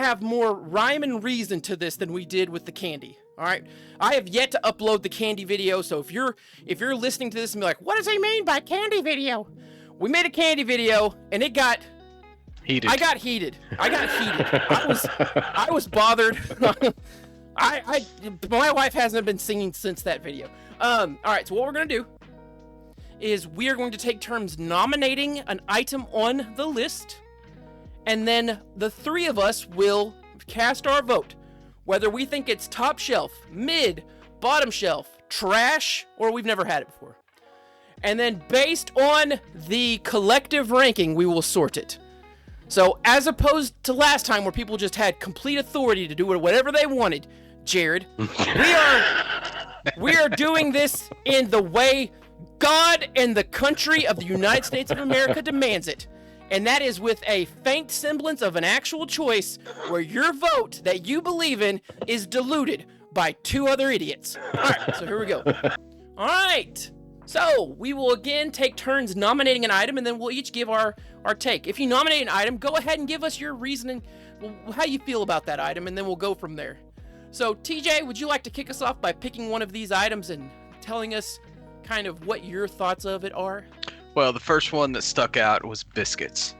have more rhyme and reason to this than we did with the candy. All right, I have yet to upload the candy video, so if you're listening to this and be like, what does he mean by candy video? We made a candy video, and it got heated. I got heated. I was bothered. My wife hasn't been singing since that video. All right, so what we're gonna do is we are going to take turns nominating an item on the list, and then the three of us will cast our vote, whether we think it's top shelf, mid, bottom shelf, trash, or we've never had it before. And then based on the collective ranking, we will sort it. So as opposed to last time where people just had complete authority to do whatever they wanted, Jared, we are doing this in the way God and the country of the United States of America demands it. And that is with a faint semblance of an actual choice where your vote that you believe in is diluted by two other idiots. All right, so here we go. All right. So we will again take turns nominating an item, and then we'll each give our take. If you nominate an item, go ahead and give us your reasoning, how you feel about that item, and then we'll go from there. So TJ, would you like to kick us off by picking one of these items and telling us kind of what your thoughts of it are? Well, the first one that stuck out was biscuits.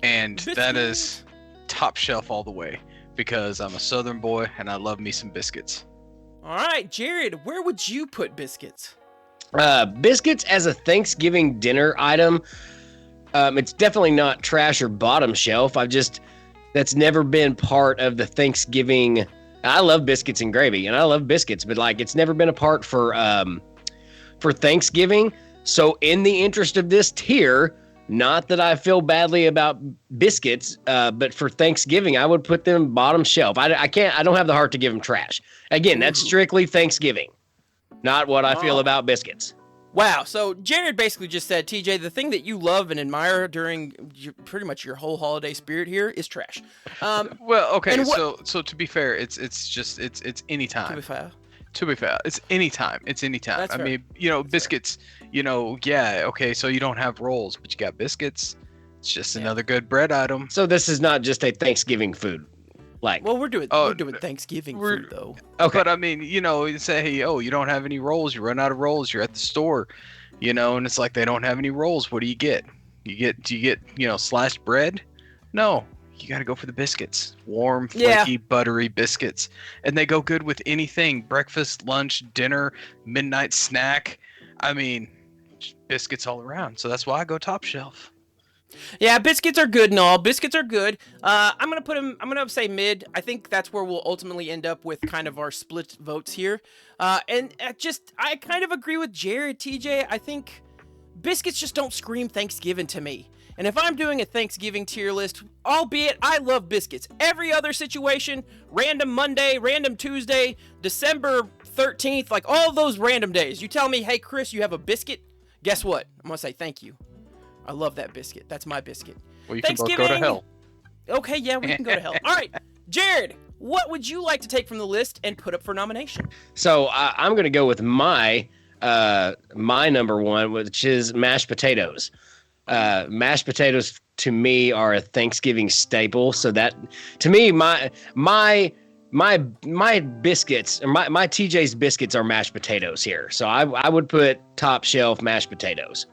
And that is top shelf all the way, because I'm a Southern boy and I love me some biscuits. All right, Jared, where would you put biscuits? Biscuits as a Thanksgiving dinner item, it's definitely not trash or bottom shelf. That's never been part of the Thanksgiving. I love biscuits and gravy, and I love biscuits, but like it's never been a part for Thanksgiving. So in the interest of this tier, not that I feel badly about biscuits, but for Thanksgiving, I would put them bottom shelf. I don't have the heart to give them trash. Again, that's strictly Thanksgiving, not what I feel about biscuits. Wow. So Jared basically just said, TJ, the thing that you love and admire during pretty much your whole holiday spirit here is trash. Well, okay. So to be fair, it's anytime. To be fair, it's anytime. It's anytime. That's fair. Mean, biscuits, yeah, okay, so you don't have rolls, but you got biscuits. It's just another good bread item. So this is not just a Thanksgiving food. Well, we're doing Thanksgiving food, though. Okay. But I mean, you say, hey, you don't have any rolls, you run out of rolls, you're at the store, and it's like they don't have any rolls. What do you get? Do you get, sliced bread? No. You got to go for the biscuits. Warm, flaky, buttery biscuits. And they go good with anything. Breakfast, lunch, dinner, midnight snack. I mean, biscuits all around. So that's why I go top shelf. Yeah, biscuits are good and all. Biscuits are good. I'm going to say mid. I think that's where we'll ultimately end up with kind of our split votes here. I kind of agree with Jared, TJ. I think biscuits just don't scream Thanksgiving to me. And if I'm doing a Thanksgiving tier list, albeit I love biscuits, every other situation, random Monday, random Tuesday, December 13th, like all those random days, you tell me, hey, Chris, you have a biscuit? Guess what? I'm going to say thank you. I love that biscuit. That's my biscuit. Well, you can both go to hell. Okay, yeah, we can go to hell. All right, Jared, what would you like to take from the list and put up for nomination? So I'm going to go with my number one, which is mashed potatoes. Mashed potatoes to me are a Thanksgiving staple. So that to me, my biscuits or my TJ's biscuits are mashed potatoes here. So I would put top shelf mashed potatoes.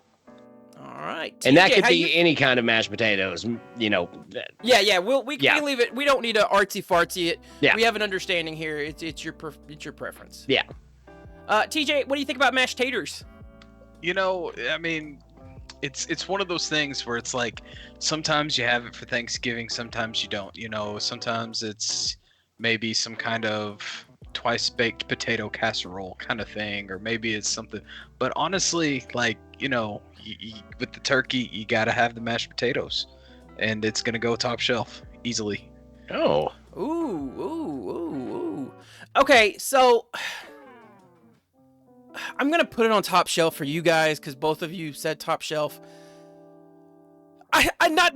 All right. And that could be any kind of mashed potatoes, Yeah. We can leave it. We don't need to artsy fartsy it. Yeah. We have an understanding here. It's your preference. Yeah. TJ, what do you think about mashed taters? I mean, it's one of those things where it's like sometimes you have it for Thanksgiving, sometimes you don't. Sometimes it's maybe some kind of twice baked potato casserole kind of thing, or maybe it's something. But honestly, like with the turkey, you gotta have the mashed potatoes, and it's gonna go top shelf easily. Oh. Ooh. Okay, so I'm going to put it on top shelf for you guys because both of you said top shelf.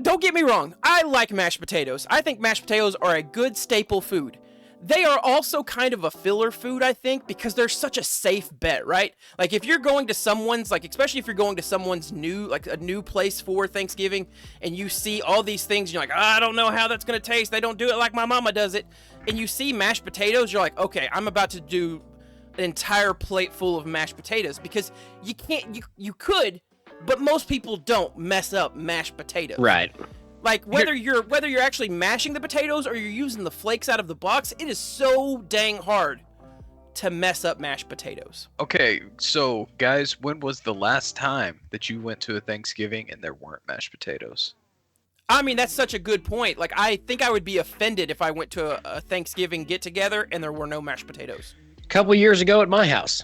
Don't get me wrong. I like mashed potatoes. I think mashed potatoes are a good staple food. they are also kind of a filler food, I think, because they're such a safe bet, right? Like if you're going to someone's, like especially if you're going to someone's new, like a new place for Thanksgiving, and you see all these things, you're like, I don't know how that's gonna taste. They don't do it like my mama does it. And you see mashed potatoes, you're like, okay, I'm about to do an entire plate full of mashed potatoes, because you can't, you could, but most people don't mess up mashed potatoes. Right. Like whether you're actually mashing the potatoes or you're using the flakes out of the box, it is so dang hard to mess up mashed potatoes. Okay, so guys, when was the last time that you went to a Thanksgiving and there weren't mashed potatoes? I mean, that's such a good point. Like, I think I would be offended if I went to a Thanksgiving get together and there were no mashed potatoes. A couple years ago at my house.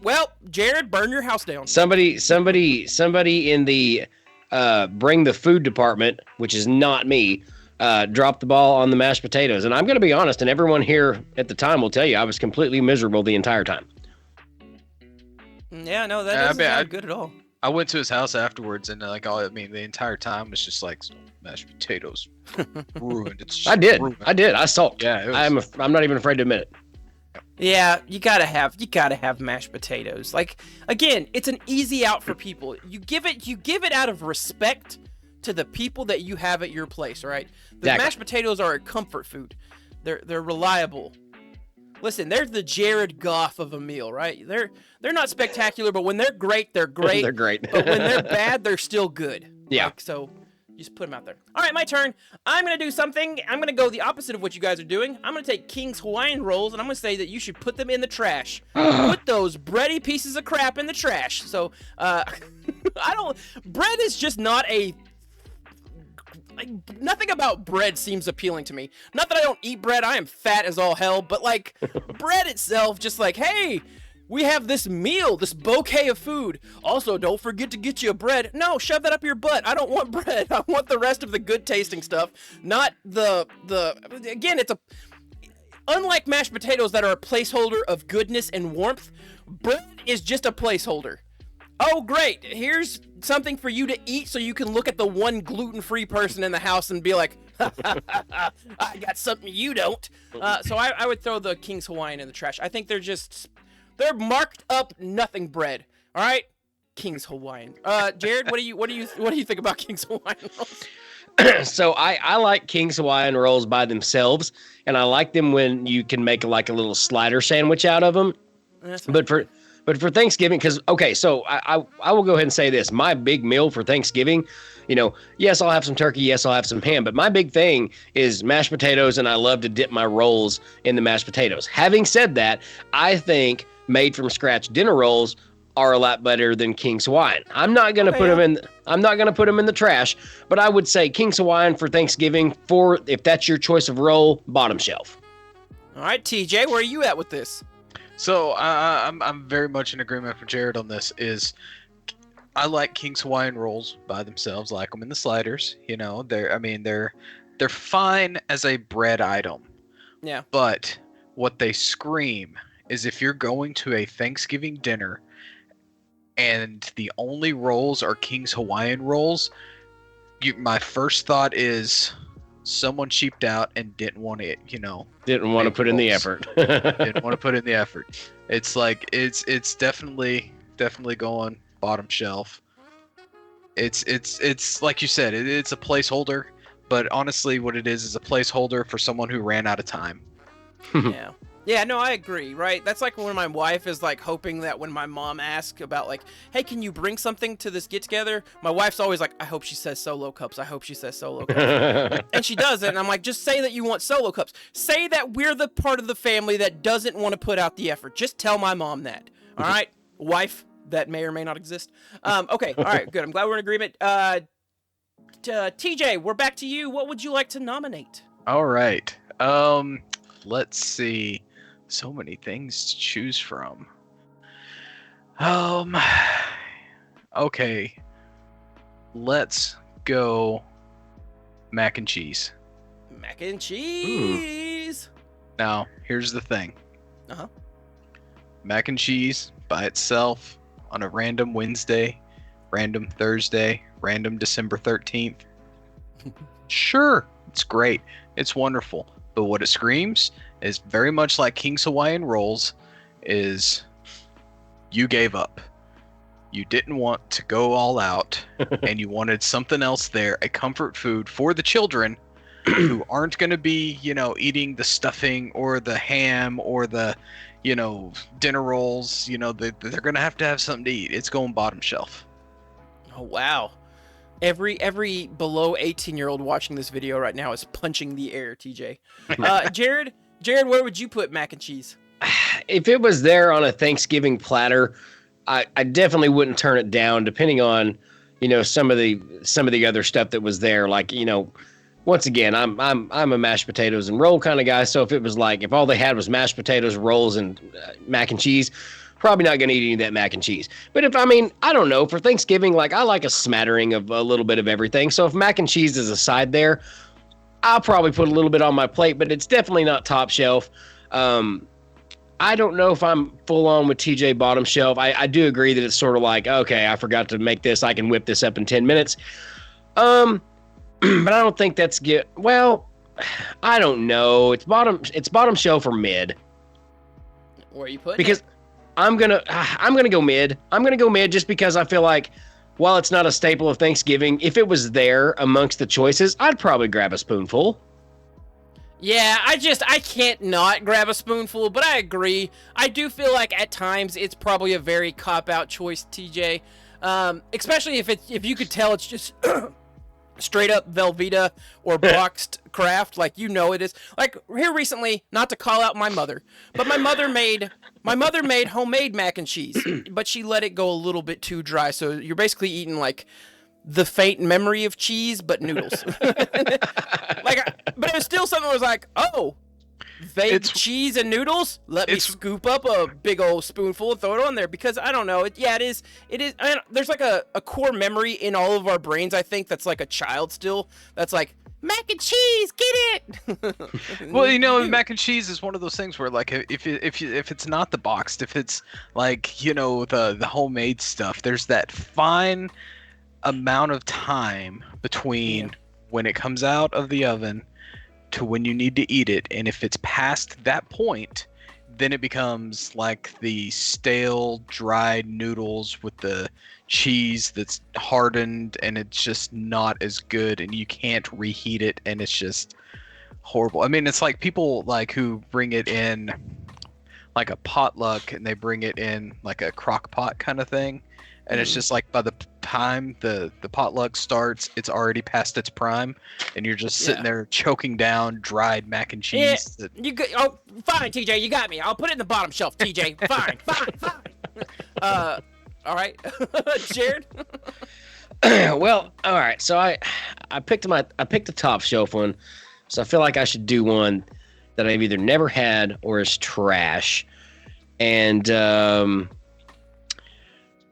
Well, Jared, burn your house down. Somebody in the bring the food department, which is not me, dropped the ball on the mashed potatoes. And I'm going to be honest, and everyone here at the time will tell you, I was completely miserable the entire time. Yeah, no, that doesn't sound good at all. I went to his house afterwards, and the entire time was just like mashed potatoes ruined. It's just I did. ruined. I sulked. Yeah, I'm not even afraid to admit it. Yeah, you gotta have mashed potatoes. Like, again, it's an easy out for people. You give it out of respect to the people that you have at your place, right? The Exactly. mashed potatoes are a comfort food. They're reliable. Listen, they're the Jared Goff of a meal, right? They're not spectacular, but when they're great, they're great. They're great. But when they're bad, they're still good. Yeah. Like, so just put them out there. All right, my turn. I'm going to do something. I'm going to go the opposite of what you guys are doing. I'm going to take King's Hawaiian rolls, and I'm going to say that you should put them in the trash. Put those bready pieces of crap in the trash. So, bread is just not nothing about bread seems appealing to me. Not that I don't eat bread. I am fat as all hell. But, like, bread itself, just like, hey, we have this meal, this bouquet of food. Also, don't forget to get you a bread. No, shove that up your butt. I don't want bread. I want the rest of the good tasting stuff. Not again, unlike mashed potatoes that are a placeholder of goodness and warmth, bread is just a placeholder. Oh, great. Here's something for you to eat so you can look at the one gluten-free person in the house and be like, I got something you don't. So I would throw the King's Hawaiian in the trash. I think they're marked up nothing bread. All right? King's Hawaiian. Jared, what do you think about King's Hawaiian rolls? So I like King's Hawaiian rolls by themselves, and I like them when you can make like a little slider sandwich out of them. But for Thanksgiving, because, okay, so I will go ahead and say this. My big meal for Thanksgiving, yes, I'll have some turkey. Yes, I'll have some ham. But my big thing is mashed potatoes, and I love to dip my rolls in the mashed potatoes. Having said that, I think made from scratch dinner rolls are a lot better than King's Hawaiian. I'm not going to put them in the trash, but I would say King's Hawaiian for Thanksgiving, if that's your choice of roll, bottom shelf. All right, TJ, where are you at with this? So I'm very much in agreement with Jared on this. I like King's Hawaiian rolls by themselves. I like them in the sliders. They're fine as a bread item. Yeah. But what they scream is if you're going to a Thanksgiving dinner and the only rolls are King's Hawaiian rolls, my first thought is someone cheaped out and didn't want to, didn't want to put in the effort. Didn't want to put in the effort. It's like it's definitely going bottom shelf. It's like you said, it's a placeholder, but honestly, what it is a placeholder for someone who ran out of time. Yeah. Yeah, no, I agree, right? That's like when my wife is like hoping that when my mom asks about like, hey, can you bring something to this get together? My wife's always like, I hope she says Solo cups. I hope she says Solo cups. And she does it. And I'm like, just say that you want Solo cups. Say that we're the part of the family that doesn't want to put out the effort. Just tell my mom that. All right, wife that may or may not exist. Okay. All right, good. I'm glad we're in agreement. TJ, we're back to you. What would you like to nominate? All right. Let's see. So many things to choose from. Okay. Let's go mac and cheese. Mac and cheese. Now, here's the thing. Uh-huh. Mac and cheese by itself on a random Wednesday, random Thursday, random December 13th. Sure, it's great. It's wonderful. But what it screams is very much like King's Hawaiian Rolls is you gave up. You didn't want to go all out and you wanted something else there, a comfort food for the children who aren't going to be, eating the stuffing or the ham or the, dinner rolls. They're going to have something to eat. It's going bottom shelf. Oh, wow. Every below 18-year-old watching this video right now is punching the air, TJ. Jared, where would you put mac and cheese? If it was there on a Thanksgiving platter, I definitely wouldn't turn it down, depending on, some of the other stuff that was there. Like, once again, I'm a mashed potatoes and roll kind of guy. So if all they had was mashed potatoes, rolls, and mac and cheese, probably not going to eat any of that mac and cheese. But I don't know, for Thanksgiving, like, I like a smattering of a little bit of everything. So if mac and cheese is a side there, I'll probably put a little bit on my plate, but it's definitely not top shelf. I don't know if I'm full on with TJ bottom shelf. I do agree that it's sort of like, okay, I forgot to make this. I can whip this up in 10 minutes. But I don't think that's good. Well, I don't know. It's bottom shelf or mid. Where are you putting because it? I'm gonna go mid. I'm gonna go mid just because I feel like while it's not a staple of Thanksgiving, if it was there amongst the choices, I'd probably grab a spoonful. Yeah, I can't not grab a spoonful, but I agree. I do feel like at times it's probably a very cop-out choice, TJ. Especially if you could tell it's just straight up Velveeta or boxed Kraft, like it is. Like here recently, not to call out my mother, but my mother made homemade mac and cheese, but she let it go a little bit too dry. So you're basically eating like the faint memory of cheese, but noodles. But it was still something that was like, oh, cheese and noodles? Let me scoop up a big old spoonful and throw it on there, because I don't know. It is. There's like a core memory in all of our brains, I think, that's like a child still. That's like, mac and cheese, get it. Well, mac and cheese is one of those things where, like, if it's not the boxed, if it's like, the homemade stuff, there's that fine amount of time between when it comes out of the oven to when you need to eat it, and if it's past that point, then it becomes like the stale dried noodles with the cheese that's hardened, and it's just not as good, and you can't reheat it, and it's just horrible. I mean, it's like people like who bring it in like a potluck, and they bring it in like a crock pot kind of thing. And it's just like by the time the potluck starts, it's already past its prime, and you're just sitting there choking down dried mac and cheese. Yeah, fine, TJ, you got me. I'll put it in the bottom shelf, TJ. Fine. All right, Jared. Well, all right. So I picked the top shelf one, so I feel like I should do one that I've either never had or is trash, and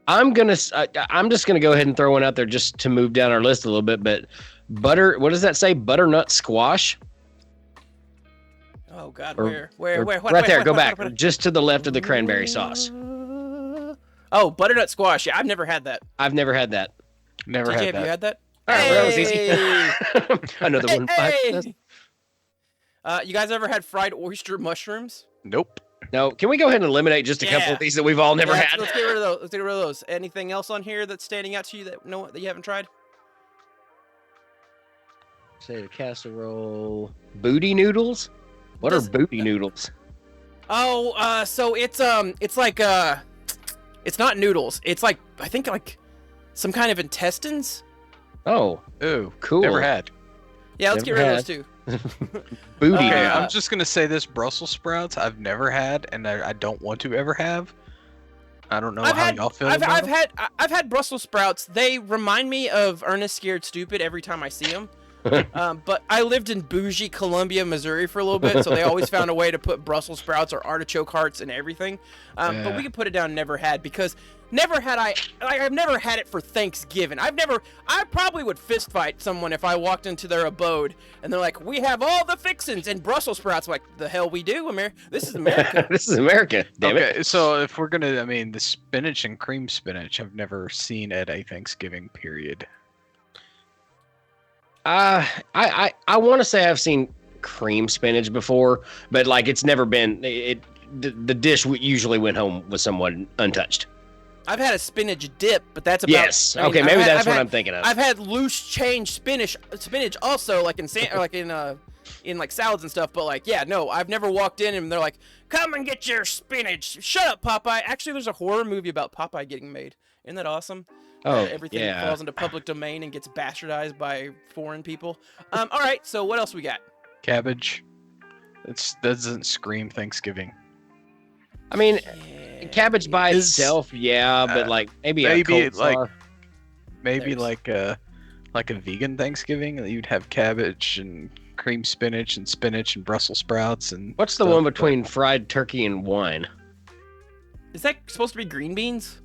I'm just gonna go ahead and throw one out there just to move down our list a little bit. But what does that say? Butternut squash. Oh God, where? Right there. Go back, just to the left of the cranberry sauce. Oh, butternut squash. Yeah, I've never had that. I've never had that. Never had that. Have you had that? All right, well, that was easy. Another one. Hey. You guys ever had fried oyster mushrooms? Nope. No. Can we go ahead and eliminate just a couple of these that we've all never had? Let's get rid of those. Anything else on here that's standing out to you that you haven't tried? Potato casserole. Booty noodles? What are booty noodles? Oh, so it's like it's not noodles. It's like, I think, like some kind of intestines. Oh. Ooh, cool. Never had. Yeah, let's get rid of those too. Booty. Okay, I'm just gonna say this: Brussels sprouts I've never had, and I don't want to ever have. I don't know how y'all feel about them. I've had Brussels sprouts. They remind me of Ernest Scared Stupid every time I see them. But I lived in bougie Columbia, Missouri for a little bit, so they always found a way to put Brussels sprouts or artichoke hearts and everything. But we could put it down never had, because I've never had it for Thanksgiving. I probably would fist fight someone if I walked into their abode and they're like, we have all the fixins and Brussels sprouts. I'm like, the hell we do, this is America. This is America. Damn it. So if we're gonna, the spinach and cream spinach I've never seen at a Thanksgiving period. I want to say I've seen cream spinach before, but like it's never been it. The dish usually went home with someone untouched. I've had a spinach dip, but that's about. Yes. Okay, maybe that's what I'm thinking of. I've had loose change spinach also, like in like salads and stuff. But like, yeah, no, I've never walked in and they're like, "Come and get your spinach." Shut up, Popeye. Actually, there's a horror movie about Popeye getting made. Isn't that awesome? Everything falls into public domain and gets bastardized by foreign people. All right, so what else we got? Cabbage. That doesn't scream Thanksgiving. I mean, cabbage by itself, but like maybe a like a vegan Thanksgiving that you'd have cabbage and cream spinach and Brussels sprouts and. What's the one between fried turkey and wine? Is that supposed to be green beans?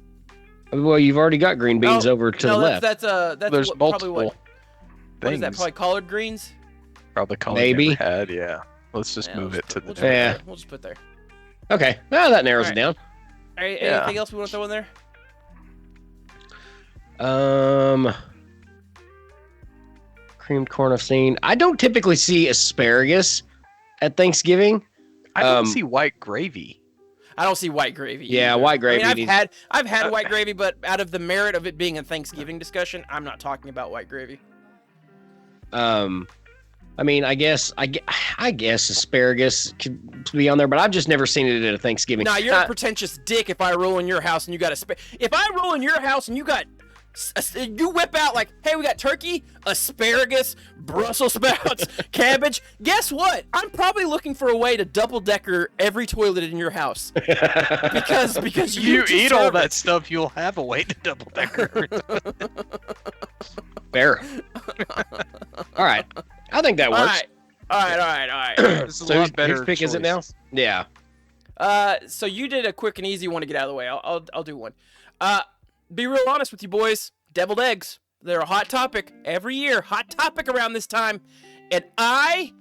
Well, you've already got green beans over to the left. That's There's multiple what things. is that? Probably collard greens. Probably collard. Maybe. Never had, yeah. Let's just move it to the. We'll just put there. Okay, well that narrows it down. All right, anything else we want to throw in there? Creamed corn I've seen. I don't typically see asparagus at Thanksgiving. I don't see white gravy. I don't see white gravy. Yeah, either. white gravy. I mean, I've had white gravy, but out of the merit of it being a Thanksgiving discussion, I'm not talking about white gravy. I mean, I guess asparagus could be on there, but I've just never seen it at a Thanksgiving. Nah, you're a pretentious dick if I roll in your house and you got if I roll in your house and you whip out like, hey, we got turkey, asparagus, Brussels sprouts, cabbage. Guess what? I'm probably looking for a way to double-decker every toilet in your house. because you eat all that stuff, you'll have a way to double-decker. Fair. All right. I think that works. All right. This is a lot better whose pick is it now? Yeah. So you did a quick and easy one to get out of the way. I'll do one. Be real honest with you boys. Deviled eggs. They're a hot topic every year. Hot topic around this time. And I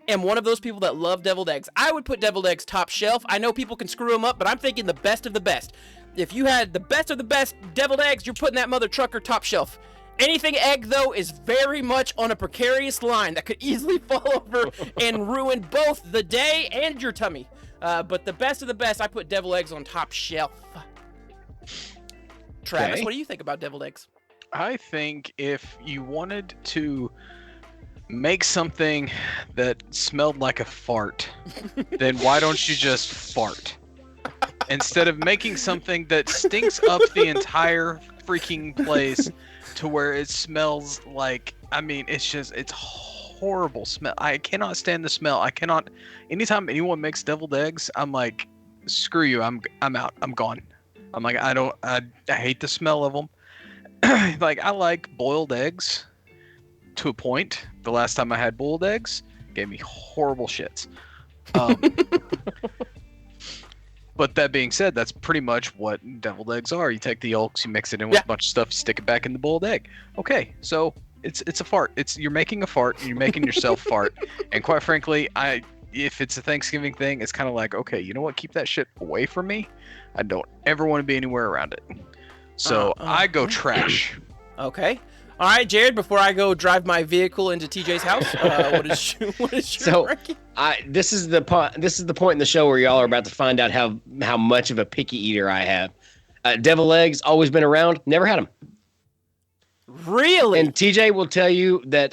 am one of those people that love deviled eggs. I would put deviled eggs top shelf. I know people can screw them up, but I'm thinking the best of the best. If you had the best of the best deviled eggs, you're putting that mother trucker top shelf. Anything egg, though, is very much on a precarious line that could easily fall over and ruin both the day and your tummy. But the best of the best, I put deviled eggs on top shelf. Travis, what do you think about deviled eggs? I think if you wanted to make something that smelled like a fart, then why don't you just fart? Instead of making something that stinks up the entire freaking place to where it smells like, I mean, it's horrible smell. I cannot stand the smell. Anytime anyone makes deviled eggs, I'm like, screw you, I'm out, I'm gone. I'm like, I hate the smell of them. Like, I like boiled eggs to a point. The last time I had boiled eggs, gave me horrible shits. But that being said, that's pretty much what deviled eggs are. You take the yolks, you mix it in with a bunch of stuff, you stick it back in the boiled egg. Okay, so it's a fart. You're making a fart, and you're making yourself fart. And quite frankly, if it's a Thanksgiving thing, it's kind of like, okay, you know what? Keep that shit away from me. I don't ever want to be anywhere around it. So I go trash. Okay. All right, Jared, before I go drive my vehicle into TJ's house, what is your ranking? This is the point in the show where y'all are about to find out how much of a picky eater I have. Deviled eggs, always been around, never had them. Really? And TJ will tell you that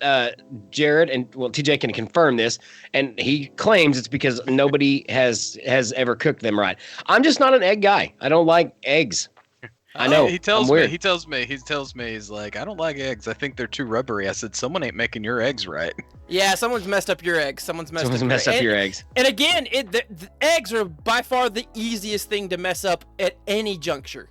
Jared, and well, TJ can confirm this, and he claims it's because nobody has ever cooked them right. I'm just not an egg guy. I don't like eggs. I know. He tells me, he's like, I don't like eggs. I think they're too rubbery. I said, someone ain't making your eggs right. Yeah, someone's messed up your eggs. Someone's messed up your eggs. And again, the eggs are by far the easiest thing to mess up at any juncture.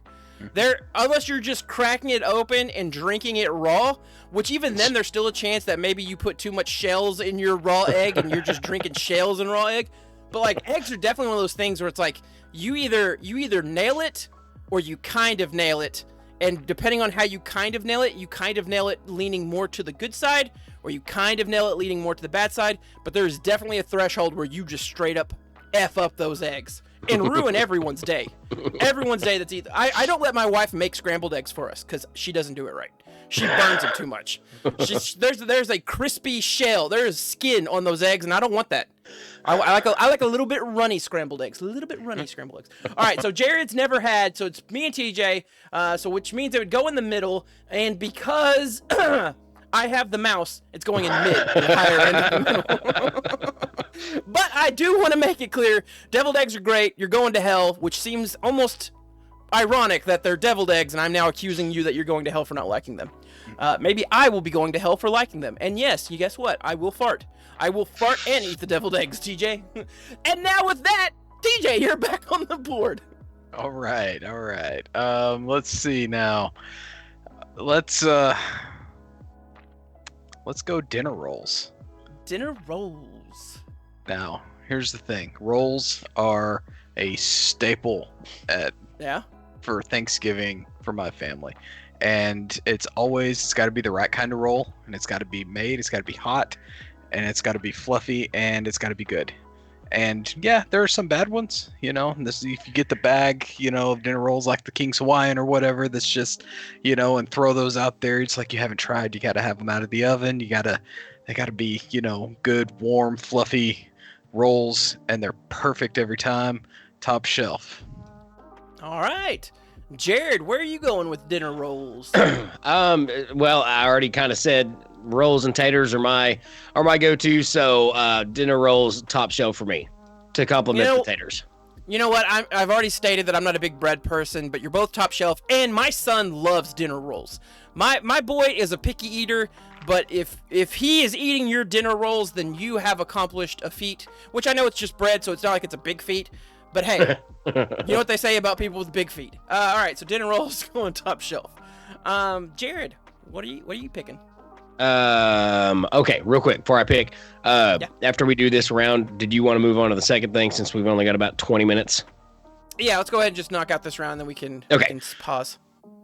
Unless you're just cracking it open and drinking it raw, which even then there's still a chance that maybe you put too much shells in your raw egg and you're just drinking shells in raw egg. But like eggs are definitely one of those things where it's like you either nail it or you kind of nail it. And depending on how you kind of nail it leaning more to the good side, or you kind of nail it leaning more to the bad side. But there's definitely a threshold where you just straight up F up those eggs and ruin everyone's day. Everyone's day that's eaten. I don't let my wife make scrambled eggs for us because she doesn't do it right. She burns them too much. There's a crispy shell. There's skin on those eggs, and I don't want that. I like a little bit runny scrambled eggs. A little bit runny scrambled eggs. All right, so Jared's never had, so it's me and TJ, so which means it would go in the middle, and because I have the mouse, it's going in mid, the higher end of the middle. But I do want to make it clear, deviled eggs are great. You're going to hell, which seems almost ironic that they're deviled eggs, and I'm now accusing you that you're going to hell for not liking them. Maybe I will be going to hell for liking them. And yes, you guess what? I will fart. I will fart and eat the deviled eggs, TJ. And now with that, TJ, you're back on the board. All right. Let's see now. Let's go dinner rolls. Dinner rolls. Now, here's the thing. Rolls are a staple for Thanksgiving for my family. And it's got to be the right kind of roll, and it's got to be made, it's got to be hot, and it's got to be fluffy, and it's got to be good. And yeah, there are some bad ones, if you get the bag, of dinner rolls like the King's Hawaiian or whatever, that's just, and throw those out there. It's like you haven't tried. You got to have them out of the oven. They got to be, good, warm, fluffy rolls, and they're perfect every time. Top shelf. All right. Jared, where are you going with dinner rolls? Well, I already kind of said rolls and taters are my go-to, so dinner rolls top shelf for me to complement the taters. You know what? I've already stated that I'm not a big bread person, but you're both top shelf, and my son loves dinner rolls. My boy is a picky eater, but if he is eating your dinner rolls, then you have accomplished a feat, which I know it's just bread, so it's not like it's a big feat. But hey, you know what they say about people with big feet. All right, so dinner rolls going top shelf. Jared, what are you picking? Okay, real quick before I pick. After we do this round, did you want to move on to the second thing since we've only got about 20 minutes? Yeah, let's go ahead and just knock out this round, then we can pause.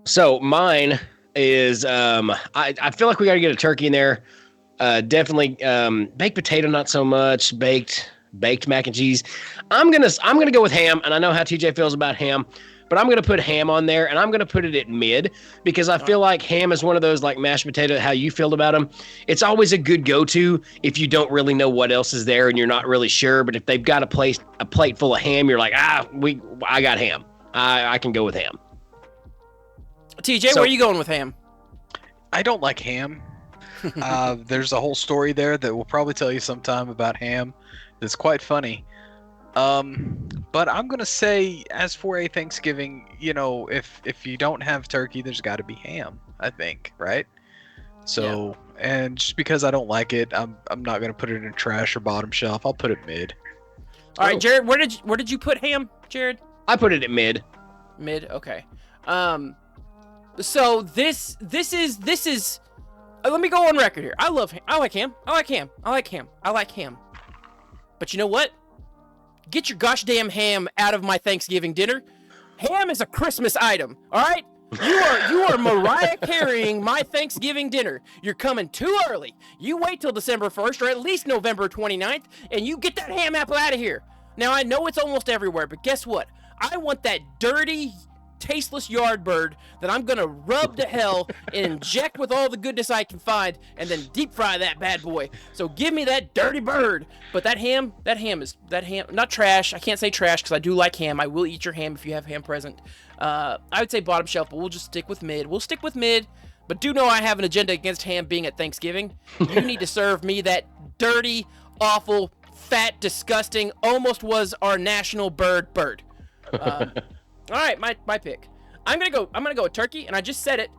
So mine is I feel like we got to get a turkey in there. Definitely baked potato, not so much. Baked mac and cheese. I'm gonna go with ham, and I know how TJ feels about ham, but I'm gonna put ham on there, and I'm gonna put it at mid because I feel like ham is one of those like mashed potato. How you feel about them? It's always a good go-to if you don't really know what else is there and you're not really sure. But if they've got a plate full of ham, you're like, I got ham. I can go with ham. TJ, where are you going with ham? I don't like ham. There's a whole story there that we'll probably tell you sometime about ham. It's quite funny. But I'm going to say, as for a Thanksgiving, if you don't have turkey, there's got to be ham, I think, right? So, and just because I don't like it, I'm not going to put it in trash or bottom shelf. I'll put it mid. All right, Jared, where did you put ham, Jared? I put it at mid. Mid, okay. So this is let me go on record here. I like ham. But you know what? Get your gosh damn ham out of my Thanksgiving dinner. Ham is a Christmas item, all right? You are Mariah carrying my Thanksgiving dinner. You're coming too early. You wait till December 1st or at least November 29th, and you get that ham apple out of here. Now, I know it's almost everywhere, but guess what? I want that dirty, tasteless yard bird that I'm gonna rub to hell and inject with all the goodness I can find and then deep fry that bad boy. So give me that dirty bird. But that ham, not trash. I can't say trash because I do like ham. I will eat your ham if you have ham present. I would say bottom shelf, but we'll just stick with mid. But do know I have an agenda against ham being at Thanksgiving. You need to serve me that dirty, awful, fat, disgusting, almost was our national bird. All right, my pick. I'm gonna go with turkey, and I just said it.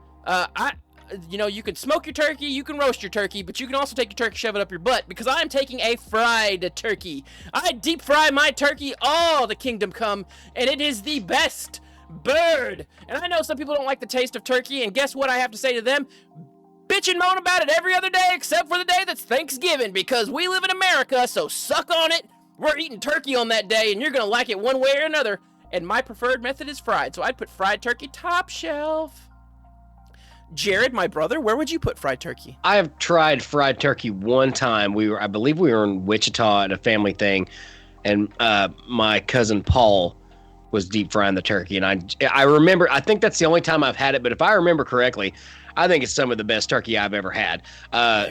You can smoke your turkey, you can roast your turkey, but you can also take your turkey, shove it up your butt, because I'm taking a fried turkey. I deep fry my turkey all the kingdom come, and it is the best bird. And I know some people don't like the taste of turkey, and guess what I have to say to them? Bitch and moan about it every other day except for the day that's Thanksgiving, because we live in America, so suck on it. We're eating turkey on that day, and you're gonna like it one way or another. And my preferred method is fried, so I'd put fried turkey top shelf. Jared, my brother, where would you put fried turkey? I have tried fried turkey one time. I believe we were in Wichita at a family thing, and my cousin Paul was deep frying the turkey. And I remember, I think that's the only time I've had it, but if I remember correctly, I think it's some of the best turkey I've ever had.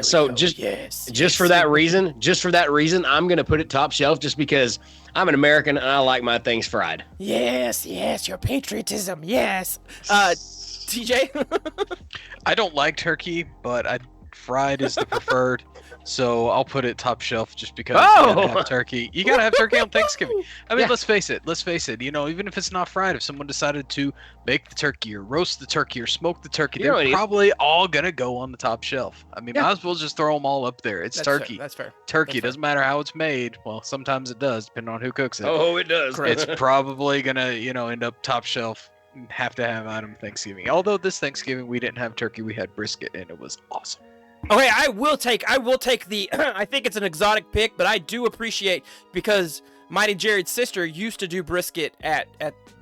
So just for that reason, I'm going to put it top shelf just because I'm an American and I like my things fried. Yes, your patriotism, yes. TJ? I don't like turkey, but fried is the preferred. So I'll put it top shelf just because you gotta have turkey. You gotta have turkey on Thanksgiving. I mean, let's face it. You know, even if it's not fried, if someone decided to make the turkey or roast the turkey or smoke the turkey, they're probably all gonna go on the top shelf. I mean, might as well just throw them all up there. It's turkey. That's fair. Turkey doesn't matter how it's made. Well, sometimes it does, depending on who cooks it. Oh, it does. It's probably gonna, end up top shelf. Have to have item Thanksgiving. Although this Thanksgiving we didn't have turkey, we had brisket, and it was awesome. Okay, I will take the I think it's an exotic pick, but I do appreciate, because Mighty Jared's sister used to do brisket at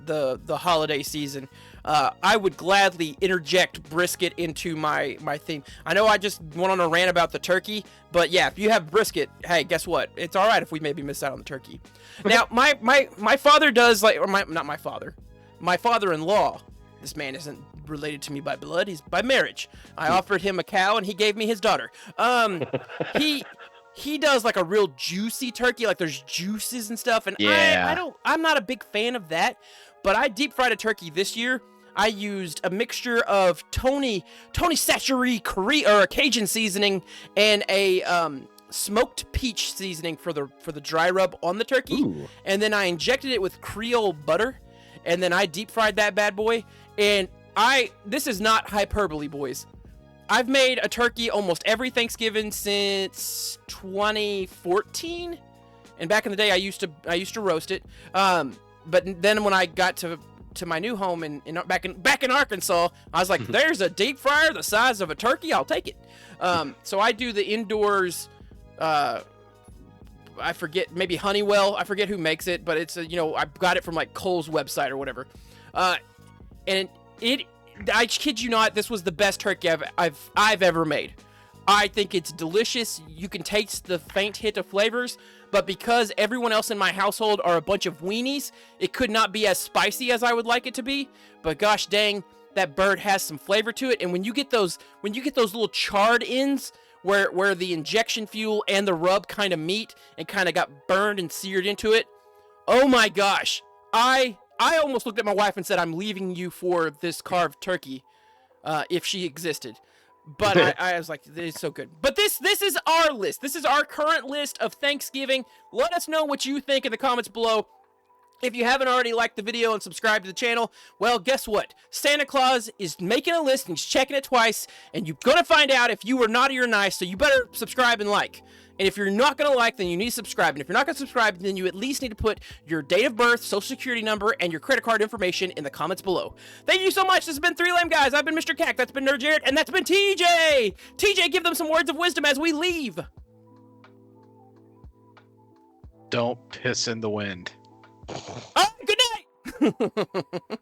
the holiday season. I would gladly interject brisket into my theme. I know I just went on a rant about the turkey, but yeah, if you have brisket, hey, guess what? It's all right if we maybe miss out on the turkey. Now, my father does my father-in-law. This man isn't related to me by blood, he's by marriage. I offered him a cow and he gave me his daughter. He does like a real juicy turkey, like there's juices and stuff, and I'm not a big fan of that, but I deep fried a turkey this year. I used a mixture of Tony Chachere's Cajun seasoning and a smoked peach seasoning for the dry rub on the turkey. Ooh. And then I injected it with Creole butter, and then I deep fried that bad boy. And this is not hyperbole, boys. I've made a turkey almost every Thanksgiving since 2014. And back in the day, I used to roast it. But then when I got to my new home back in Arkansas, I was like, there's a deep fryer the size of a turkey, I'll take it. So I do the indoors. I forget, maybe Honeywell. I forget who makes it, but it's I got it from like Kohl's website or whatever. And I kid you not, this was the best turkey I've ever made. I think it's delicious. You can taste the faint hint of flavors, but because everyone else in my household are a bunch of weenies, it could not be as spicy as I would like it to be. But gosh dang, that bird has some flavor to it. And when you get those little charred ends where the injection fuel and the rub kind of meet and kind of got burned and seared into it, oh my gosh, I almost looked at my wife and said, I'm leaving you for this carved turkey, if she existed. But I was like, it's so good. But this is our list. This is our current list of Thanksgiving. Let us know what you think in the comments below. If you haven't already liked the video and subscribed to the channel, well, guess what? Santa Claus is making a list and he's checking it twice, and you're going to find out if you were naughty or nice, so you better subscribe and like. And if you're not going to like, then you need to subscribe. And if you're not going to subscribe, then you at least need to put your date of birth, social security number, and your credit card information in the comments below. Thank you so much. This has been 3 Lame Guys. I've been Mr. Cack. That's been Nerd Jared. And that's been TJ. TJ, give them some words of wisdom as we leave. Don't piss in the wind. Good night.